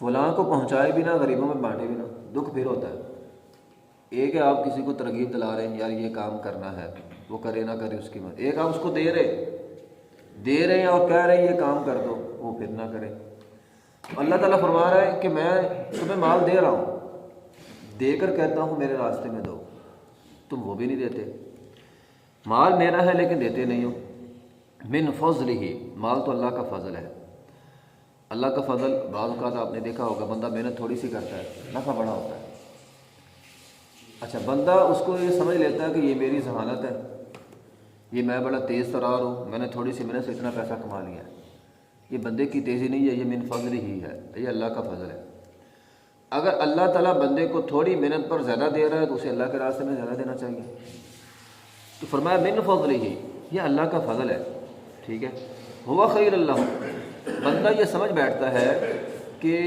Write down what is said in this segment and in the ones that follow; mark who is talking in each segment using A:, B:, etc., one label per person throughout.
A: فلاں کو پہنچائے بھی نہ، غریبوں میں بانٹے بھی نہ، دکھ پھر ہوتا ہے۔ ایک ہے آپ کسی کو ترغیب دلا رہے ہیں یار یہ کام کرنا ہے، وہ کرے نہ کرے اس کی مت، ایک آپ اس کو دے رہے ہیں اور کہہ رہے ہیں یہ کام کر دو، وہ پھر نہ کرے۔ اللہ تعالیٰ فرما رہا ہے کہ میں تمہیں مال دے رہا ہوں، دے کر کہتا ہوں میرے راستے میں دو، تم وہ بھی نہیں دیتے۔ مال میرا ہے لیکن دیتے نہیں ہو۔ من فضلہ، مال تو اللہ کا فضل ہے۔ اللہ کا فضل بعض اوقات آپ نے دیکھا ہوگا، بندہ محنت تھوڑی سی کرتا ہے، نفع بڑا ہوتا ہے۔ اچھا، بندہ اس کو یہ سمجھ لیتا ہے کہ یہ میری ذہانت ہے، یہ میں بڑا تیز ترار ہوں، میں نے تھوڑی سی محنت سے اتنا پیسہ کما لیا ہے۔ یہ بندے کی تیزی نہیں ہے، یہ من فضل ہی ہے، یہ اللہ کا فضل ہے۔ اگر اللہ تعالیٰ بندے کو تھوڑی محنت پر زیادہ دے رہا ہے تو اسے اللہ کے راستے میں زیادہ دینا چاہیے۔ تو فرمایا من فضل ہی، یہ اللہ کا فضل ہے، ٹھیک ہے۔ ہوا خیر اللہ، بندہ یہ سمجھ بیٹھتا ہے کہ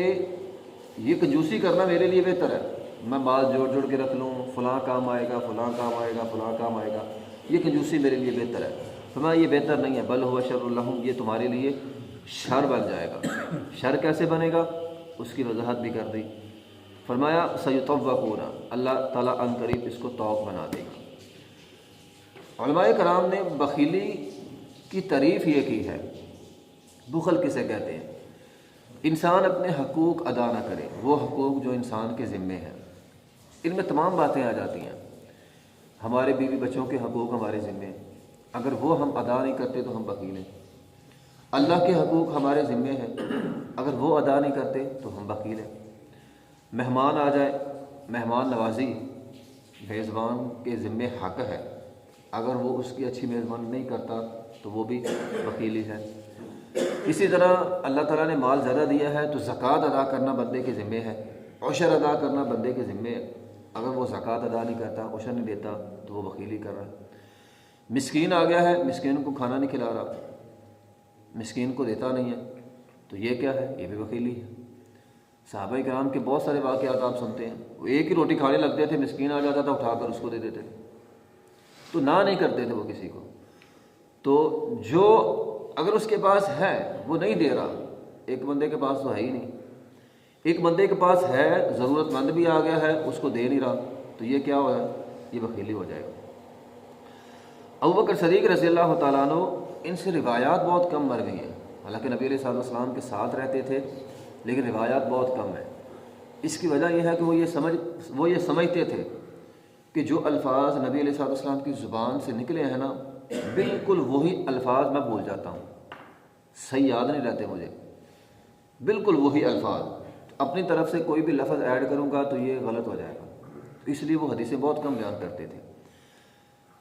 A: یہ کنجوسی کرنا میرے لیے بہتر ہے، میں مال جوڑ جوڑ کے رکھ لوں، فلاں کام آئے گا، فلاں کام آئے گا، فلاں کام آئے گا، یہ کنجوسی میرے لیے بہتر ہے۔ فرمایا یہ بہتر نہیں ہے، بل ہوا شر لہم، یہ تمہارے لیے شر بن جائے گا۔ شر کیسے بنے گا اس کی وضاحت بھی کر دی۔ فرمایا سیطوقون، اللہ تعالیٰ عن قریب اس کو طوق بنا دے گا۔ علماء کرام نے بخیلی کی تعریف یہ کی ہے، بخل کسے کہتے ہیں؟ انسان اپنے حقوق ادا نہ کرے، وہ حقوق جو انسان کے ذمے ہیں، ان میں تمام باتیں آ جاتی ہیں۔ ہمارے بیوی بچوں کے حقوق ہمارے ذمے ہیں، اگر وہ ہم ادا نہیں کرتے تو ہم بخیل ہیں۔ اللہ کے حقوق ہمارے ذمے ہیں، اگر وہ ادا نہیں کرتے تو ہم بخیل ہیں۔ مہمان آ جائے، مہمان نوازی میزبان کے ذمے حق ہے، اگر وہ اس کی اچھی میزبانی نہیں کرتا تو وہ بھی بخیلی ہے۔ اسی طرح اللہ تعالیٰ نے مال زیادہ دیا ہے تو زکوٰۃ ادا کرنا بندے کے ذمے ہے، عشر ادا کرنا بندے کے ذمے ہے، اگر وہ زکوٰۃ ادا نہیں کرتا، عشر نہیں دیتا تو وہ بخیلی کر رہا ہے۔ مسکین آ گیا ہے، مسکین کو کھانا نہیں کھلا رہا، مسکین کو دیتا نہیں ہے تو یہ کیا ہے؟ یہ بھی بخیلی ہے۔ صحابہ کرام کے بہت سارے واقعات آپ سنتے ہیں، وہ ایک ہی روٹی کھانے لگتے تھے، مسکین آ جاتا تھا اٹھا کر اس کو دے دیتے تھے، تو نہ نہیں کرتے تھے وہ کسی کو۔ تو جو اگر اس کے پاس ہے وہ نہیں دے رہا، ایک بندے کے پاس تو ہے ہی نہیں، ایک بندے کے پاس ہے، ضرورت مند بھی آ گیا ہے، اس کو دے نہیں رہا، تو یہ کیا ہوا ہے؟ یہ بخیلی ہو جائے گا۔ ابوبکر صدیق رضی اللہ تعالیٰ عنہ، ان سے روایات بہت کم مروی ہیں، حالانکہ نبی علیہ الصلوۃ والسلام کے ساتھ رہتے تھے لیکن روایات بہت کم ہیں۔ اس کی وجہ یہ ہے کہ وہ یہ سمجھتے تھے کہ جو الفاظ نبی علیہ الصلوۃ والسلام کی زبان سے نکلے ہیں نا، بالکل وہی الفاظ میں بھول جاتا ہوں، صحیح یاد نہیں رہتے مجھے، بالکل وہی الفاظ، اپنی طرف سے کوئی بھی لفظ ایڈ کروں گا تو یہ غلط ہو جائے گا، اس لیے وہ حدیثیں بہت کم بیان کرتے تھے۔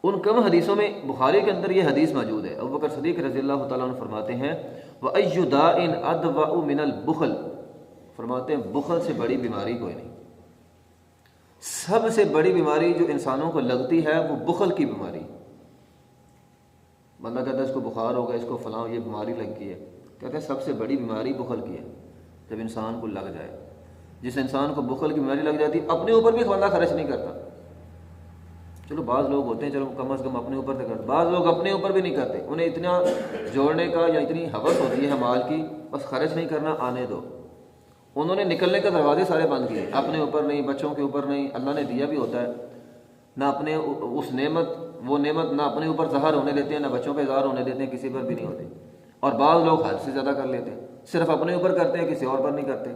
A: ان کم حدیثوں میں بخاری کے اندر یہ حدیث موجود ہے، ابوبکر صدیق رضی اللہ تعالیٰ عنہ فرماتے ہیں وَأَيُّ دَاءٍ أَدْوَأُ مِنَ الْبُخْلِ، فرماتے ہیں بخل سے بڑی بیماری کوئی نہیں۔ سب سے بڑی بیماری جو انسانوں کو لگتی ہے وہ بخل کی بیماری۔ بندہ کہتا ہے اس کو بخار ہوگا، اس کو فلاں یہ بیماری لگ گئی ہے، کہتا ہے سب سے بڑی بیماری بخل کی ہے۔ جب انسان کو لگ جائے، جس انسان کو بخل کی بیماری لگ جاتی ہے اپنے اوپر بھی بندہ خرچ نہیں کرتا۔ چلو بعض لوگ ہوتے ہیں چلو کم از کم اپنے اوپر تو کرتے، بعض لوگ اپنے اوپر بھی نہیں کرتے، انہیں اتنا جوڑنے کا یا اتنی ہوس ہوتی ہے مال کی، بس خرچ نہیں کرنا، آنے دو۔ انہوں نے نکلنے کے دروازے سارے بند کیے، اپنے اوپر نہیں، بچوں کے اوپر نہیں، اللہ نے دیا بھی ہوتا ہے، نہ اپنے اس نعمت وہ نعمت نہ اپنے اوپر ظاہر ہونے دیتے ہیں، نہ بچوں پہ ظاہر ہونے دیتے ہیں، کسی پر بھی نہیں ہوتے۔ اور بعض لوگ حد سے زیادہ کر لیتے ہیں، صرف اپنے اوپر کرتے ہیں، کسی اور پر نہیں کرتے۔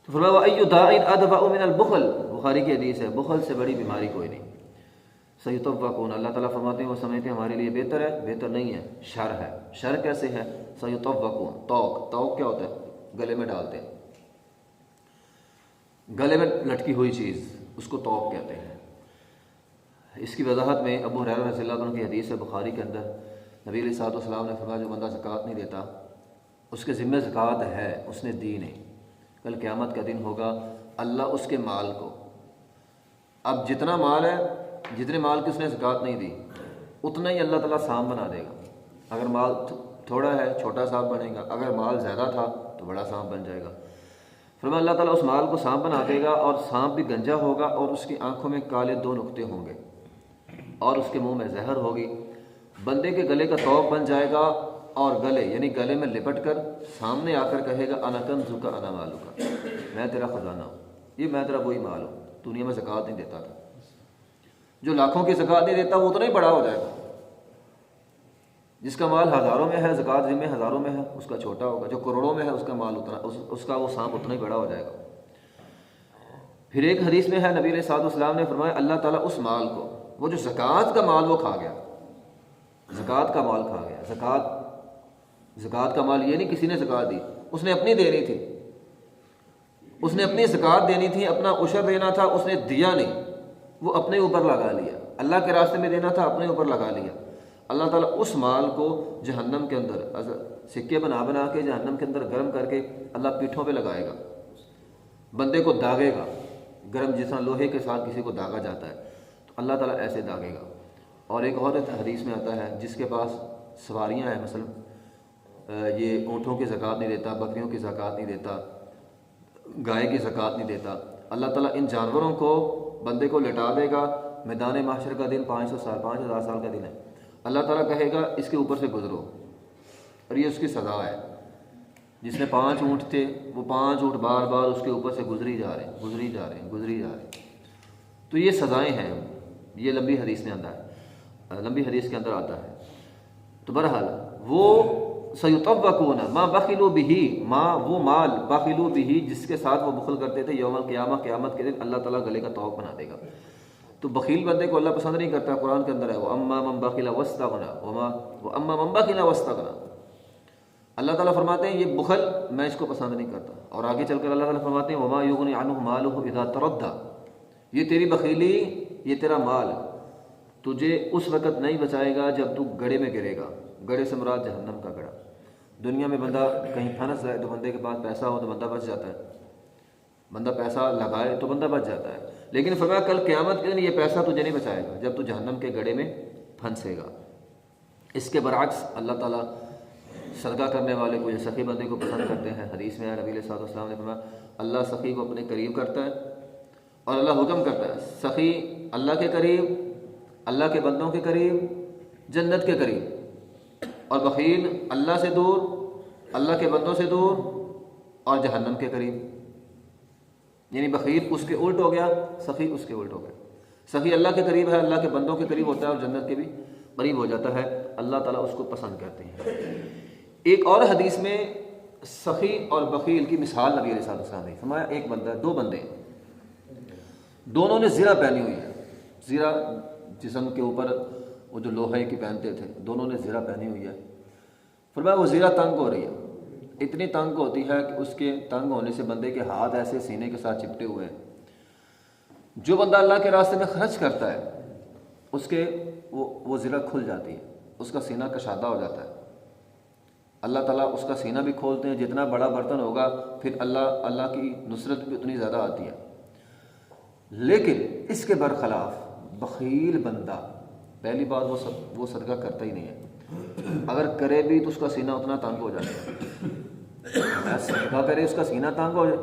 A: تو فرمایا وَأَيُّ دَاءٍ أَدْوَأُ مِنَ الْبُخْلِ، بخاری کی حدیث ہے، بخل سے بڑی بیماری کوئی نہیں۔ سیطوقون، اللہ تعالیٰ فرماتے ہیں وہ سمجھتے ہیں ہمارے لیے بہتر ہے، بہتر نہیں ہے، شر ہے۔ شر کیسے ہے؟ سیطوقون، توق، توق کیا ہوتا ہے؟ گلے میں ڈالتے ہیں، گلے میں لٹکی ہوئی چیز، اس کو توق کہتے ہیں۔ اس کی وضاحت میں ابو ہریرہ رضی اللہ عنہ کی حدیث ہے بخاری کے اندر، نبی علیہ الصلوۃ والسلام نے فرمایا جو بندہ زکوٰۃ نہیں دیتا، اس کے ذمہ زکوٰۃ ہے، اس نے دی نہیں، کل قیامت کا دن ہوگا، اللہ اس کے مال کو، اب جتنا مال ہے، جتنے مال کی اس نے زکوٰۃ نہیں دی اتنا ہی اللہ تعالیٰ سانپ بنا دے گا۔ اگر مال تھوڑا ہے چھوٹا سانپ بنے گا، اگر مال زیادہ تھا تو بڑا سانپ بن جائے گا۔ فرمایا اللہ تعالیٰ اس مال کو سانپ بنا دے گا، اور سانپ بھی گنجا ہوگا، اور اس کی آنکھوں میں کالے 2 نقطے ہوں گے، اور اس کے منہ میں زہر ہوگی، بندے کے گلے کا توق بن جائے گا، اور گلے یعنی گلے میں لپٹ کر سامنے آ کر کہے گا انا کنزک انا مالک، میں تیرا خزانہ ہوں، یہ میں تیرا وہی مال ہوں، دنیا میں زکوٰۃ نہیں دیتا تھا۔ جو لاکھوں کی زکوٰۃ نہیں دیتا وہ اتنا ہی بڑا ہو جائے گا، جس کا مال ہزاروں میں ہے، زکوٰۃ ذمہ ہزاروں میں ہے، اس کا چھوٹا ہوگا، جو کروڑوں میں ہے اس کا مال اتنا، اس کا وہ سانپ اتنا ہی بڑا ہو جائے گا۔ پھر ایک حدیث میں ہے نبی علیہ الصلوۃ والسلام نے فرمایا اللہ تعالیٰ اس مال کو، وہ جو زکوٰۃ کا مال وہ کھا گیا، زکوٰۃ کا مال کھا گیا، زکوٰۃ کا مال یہ نہیں کسی نے زکوٰۃ دی، اس نے اپنی دینی تھی، اس نے اپنی زکوٰۃ دینی تھی، اپنا عشر دینا تھا، اس نے دیا نہیں، وہ اپنے اوپر لگا لیا، اللہ کے راستے میں دینا تھا اپنے اوپر لگا لیا۔ اللہ تعالیٰ اس مال کو جہنم کے اندر سکے بنا بنا کے جہنم کے اندر گرم کر کے اللہ پیٹھوں پہ لگائے گا، بندے کو داغے گا، گرم جیسا لوہے کے ساتھ کسی کو داغا جاتا ہے تو اللہ تعالیٰ ایسے داغے گا۔ اور ایک اور حدیث میں آتا ہے جس کے پاس سواریاں ہیں، مثلا یہ اونٹوں کی زکوٰۃ نہیں دیتا، بکریوں کی زکوٰۃ نہیں دیتا، گائے کی زکوٰۃ نہیں دیتا، اللہ تعالیٰ ان جانوروں کو بندے کو لٹا دے گا، میدان محشر کا دن 500 سال 5000 سال کا دن ہے، اللہ تعالیٰ کہے گا اس کے اوپر سے گزرو، اور یہ اس کی سزا ہے۔ جس نے 5 اونٹ تھے وہ 5 اونٹ بار بار اس کے اوپر سے گزری جا رہے ہیں۔ تو یہ سزائیں ہیں، یہ لمبی حدیث میں آتا ہے، لمبی حدیث کے اندر آتا ہے۔ تو بہرحال وہ سیطوقون ما بخلوا به، وہ مال بخلوا به جس کے ساتھ وہ بخل کرتے تھے، یوم القیامہ قیامت کے دن اللہ تعالیٰ گلے کا طوق بنا دے گا۔ تو بخیل بندے کو اللہ پسند نہیں کرتا، قرآن کے اندر ہے وَأَمَّا مَن بَخِلَ وَاسْتَغْنَىٰ وَأَمَّا مَن بَخِلَ وَاسْتَغْنَىٰ، اللہ تعالیٰ فرماتے ہیں یہ بخل میں اس کو پسند نہیں کرتا، اور آگے چل کر اللہ تعالیٰ فرماتے ہیں وَمَا يُغْنِي عَنْهُ مَالُهُ إِذَا تَرَدَّىٰ، یہ تیری بخیلی، یہ تیرا مال تجھے اس وقت نہیں بچائے گا جب تو گڑھے میں گرے گا۔ گڑھے سے مراد جہنم کا گڑھا۔ دنیا میں بندہ کہیں پھنس جائے تو بندے کے پاس پیسہ ہو تو بندہ بچ جاتا ہے، بندہ پیسہ لگائے تو بندہ بچ جاتا ہے، لیکن فرمایا کل قیامت کے دن یہ پیسہ تجھے نہیں بچائے گا جب تو جہنم کے گڑھے میں پھنسے گا۔ اس کے برعکس اللہ تعالیٰ صدقہ کرنے والے کو، یہ سخی بندے کو پسند کرتے ہیں۔ حدیث میں نبی علیہ الصلوۃ والسلام نے فرمایا اللہ سخی کو اپنے قریب کرتا ہے، اور اللہ حکم کرتا ہے سخی اللہ کے قریب، اللہ کے بندوں کے قریب، جنت کے قریب، اور بخیل اللہ سے دور، اللہ کے بندوں سے دور اور جہنم کے قریب۔ یعنی بخیل اس کے الٹ ہو گیا، سخی اس کے الٹ ہو گیا۔ سخی اللہ کے قریب ہے، اللہ کے بندوں کے قریب ہوتا ہے اور جنت کے بھی قریب ہو جاتا ہے، اللہ تعالیٰ اس کو پسند کرتے ہیں۔ ایک اور حدیث میں سخی اور بخیل کی مثال نبی علیہ السلام نے فرمایا ایک بندہ، 2 بندے، دونوں نے زرہ پہنی ہوئی ہے، زرہ جسم کے اوپر وہ جو لوہے کی پہنتے تھے، دونوں نے زرہ پہنی ہوئی ہے۔ فرمایا وہ زرہ تنگ ہو رہی ہے، اتنی تنگ ہوتی ہے کہ اس کے تنگ ہونے سے بندے کے ہاتھ ایسے سینے کے ساتھ چپٹے ہوئے ہیں۔ جو بندہ اللہ کے راستے میں خرچ کرتا ہے اس کے وہ زرہ کھل جاتی ہے، اس کا سینہ کشادہ ہو جاتا ہے، اللہ تعالیٰ اس کا سینہ بھی کھولتے ہیں، جتنا بڑا برتن ہوگا پھر اللہ کی نصرت بھی اتنی زیادہ آتی ہے۔ لیکن اس کے برخلاف بخیل بندہ، پہلی بات وہ صدقہ کرتا ہی نہیں ہے، اگر کرے بھی تو اس کا سینہ اتنا تنگ ہو جاتا ہے، صدقہ کرے اس کا سینہ تنگ ہو جائے۔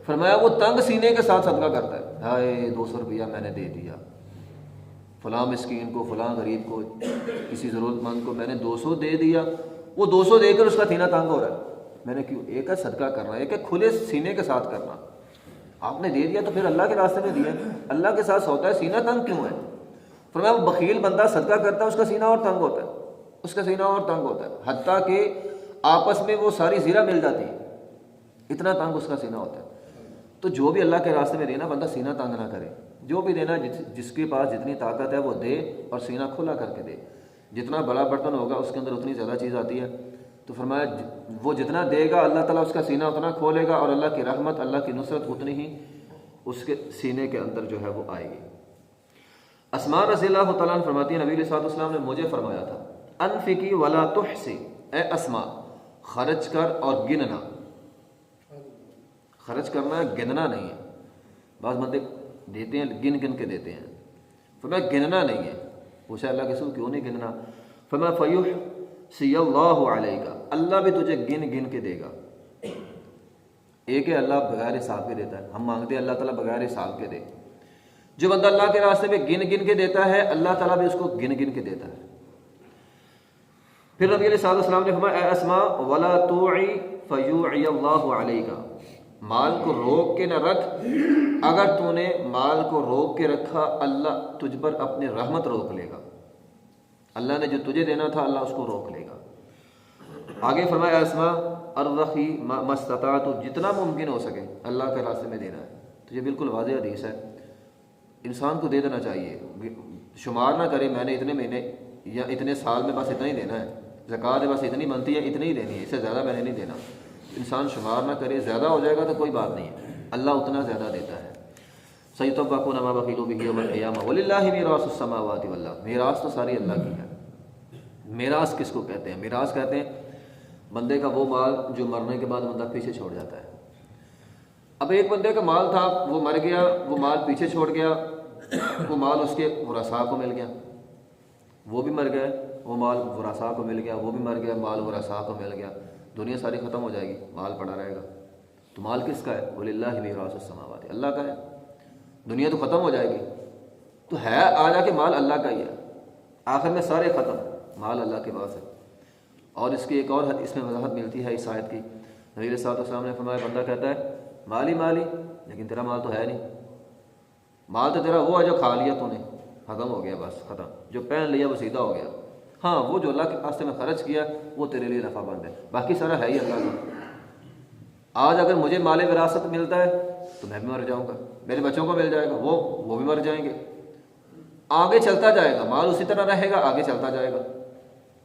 A: فرمایا وہ تنگ سینے کے ساتھ صدقہ کرتا ہے، ہائے 200 روپیہ میں نے دے دیا فلاں مسکین کو، فلاں غریب کو، کسی ضرورت مند کو میں نے 200 دے دیا، وہ 200 دے کر اس کا سینہ تنگ ہو رہا ہے، میں نے کیوں؟ ایک ہے صدقہ کرنا، ایک ہے کھلے سینے کے ساتھ کرنا۔ آپ نے دے دیا تو پھر اللہ کے راستے میں دیا، اللہ کے ساتھ ہوتا ہے، سینہ تنگ کیوں ہے؟ فرمایا وہ بخیل بندہ صدقہ کرتا ہے اس کا سینہ اور تنگ ہوتا ہے، اس کا سینہ اور تنگ ہوتا ہے، حتیٰ کہ آپس میں وہ ساری زرہ مل جاتی ہے، اتنا تنگ اس کا سینہ ہوتا ہے۔ تو جو بھی اللہ کے راستے میں دینا، بندہ سینہ تنگ نہ کرے، جو بھی دینا جس کے پاس جتنی طاقت ہے وہ دے اور سینہ کھلا کر کے دے۔ جتنا بڑا برتن ہوگا اس کے اندر اتنی زیادہ چیز آتی ہے، تو فرمایا وہ جتنا دے گا اللہ تعالیٰ اس کا سینہ اتنا کھولے گا، اور اللہ کی رحمت، اللہ کی نصرت اتنی ہی اس کے سینے کے اندر جو ہے وہ آئے گی۔ اسماء رضی اللہ تعالیٰ عنہ فرماتی ہیں نبی علیہ الصلوۃ والسلام نے مجھے فرمایا تھا انفقی ولا تحسی، اے اسماء خرچ کر اور گننا، خرچ کرنا گننا نہیں ہے، بعض بندے دیتے ہیں گن گن کے دیتے ہیں، فرمایا گننا نہیں ہے۔ پوچھا اللہ کے رسول کیوں نہیں گننا؟ فرمایا فیحصی اللہ علیک، اللہ بھی تجھے گن گن کے دے گا۔ ایک ہے اللہ بغیر حساب کے دیتا ہے، ہم مانگتے ہیں اللہ تعالیٰ بغیر حساب کے دے، جو بندہ اللہ کے راستے میں گن گن کے دیتا ہے اللہ تعالیٰ بھی اس کو گن گن کے دیتا ہے۔ پھر نبی علیہ الصلوۃ والسلام نے فرمایا اے اسماء ولا توعی فیوعی اللہ علیک، مال کو روک کے نہ رکھ، اگر تو نے مال کو روک کے رکھا اللہ تجھ پر اپنی رحمت روک لے گا، اللہ نے جو تجھے دینا تھا اللہ اس کو روک لے گا۔ آگے فرمایا اے اسماء ارضخی ما استطاعت، جتنا ممکن ہو سکے اللہ کے راستے میں دینا ہے۔ تو یہ بالکل واضح حدیث ہے، انسان کو دے دینا چاہیے، شمار نہ کرے میں نے اتنے مہینے یا اتنے سال میں بس اتنا ہی دینا ہے، زکوٰۃ بس اتنی بنتی ہے اتنی ہی دینی ہے، اس سے زیادہ میں نے نہیں دینا۔ انسان شمار نہ کرے، زیادہ ہو جائے گا تو کوئی بات نہیں ہے، اللہ اتنا زیادہ دیتا ہے۔ سیطبقون ما بخلوا به یوم القیامہ وللہ میراث السماوات والارض، میراث تو ساری اللہ کی ہے۔ میراث کس کو کہتے ہیں؟ میراث کہتے ہیں بندے کا وہ مال جو مرنے کے بعد بندہ پیچھے چھوڑ جاتا ہے۔ اب ایک بندے کا مال تھا، وہ مر گیا، وہ مال پیچھے چھوڑ گیا، وہ مال اس کے ورثاء کو مل گیا، وہ بھی مر گئے، وہ مال ورثاء کو مل گیا، وہ بھی مر گیا، مال ورثاء کو مل گیا، دنیا ساری ختم ہو جائے گی، مال پڑا رہے گا۔ تو مال کس کا ہے؟ وللہ میراث السماوات، اللہ کا ہے۔ دنیا تو ختم ہو جائے گی، تو ہے آ جا کے مال اللہ کا ہی ہے، آخر میں سارے ختم، مال اللہ کے پاس ہے۔ اور اس کی ایک اور اس میں وضاحت ملتی ہے اس آیت کی، نبی علیہ الصلوۃ والسلام نے فرمایا بندہ کہتا ہے مالی مالی، لیکن تیرا مال تو ہے نہیں، مال تو تیرا وہ ہے جو کھا لیا تو نے، ختم ہو گیا، بس ختم، جو پہن لیا وہ سیدھا ہو گیا، ہاں وہ جو اللہ کے راستے میں خرچ کیا وہ تیرے لیے نفع مند ہے، باقی سارا ہے ہی اللہ کا۔ آج اگر مجھے مال وراثت ملتا ہے تو میں بھی مر جاؤں گا، میرے بچوں کو مل جائے گا، وہ بھی مر جائیں گے، آگے چلتا جائے گا، مال اسی طرح رہے گا، آگے چلتا جائے گا۔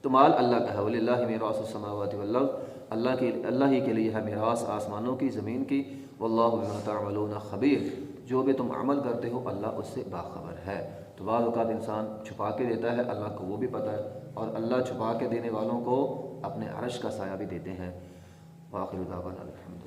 A: تو مال اللہ کا ہے، وللہ میراث السماوات والارض، اللہ ہی کے لیے ہے میراث آسمانوں کی زمین کی، واللہ بما تعملون خبیر، جو بھی تم عمل کرتے ہو اللہ اس سے باخبر ہے۔ تو بعض اوقات انسان چھپا کے دیتا ہے، اللہ کو وہ بھی پتہ ہے، اور اللہ چھپا کے دینے والوں کو اپنے عرش کا سایہ بھی دیتے ہیں۔ وآخر دعوانا الحمد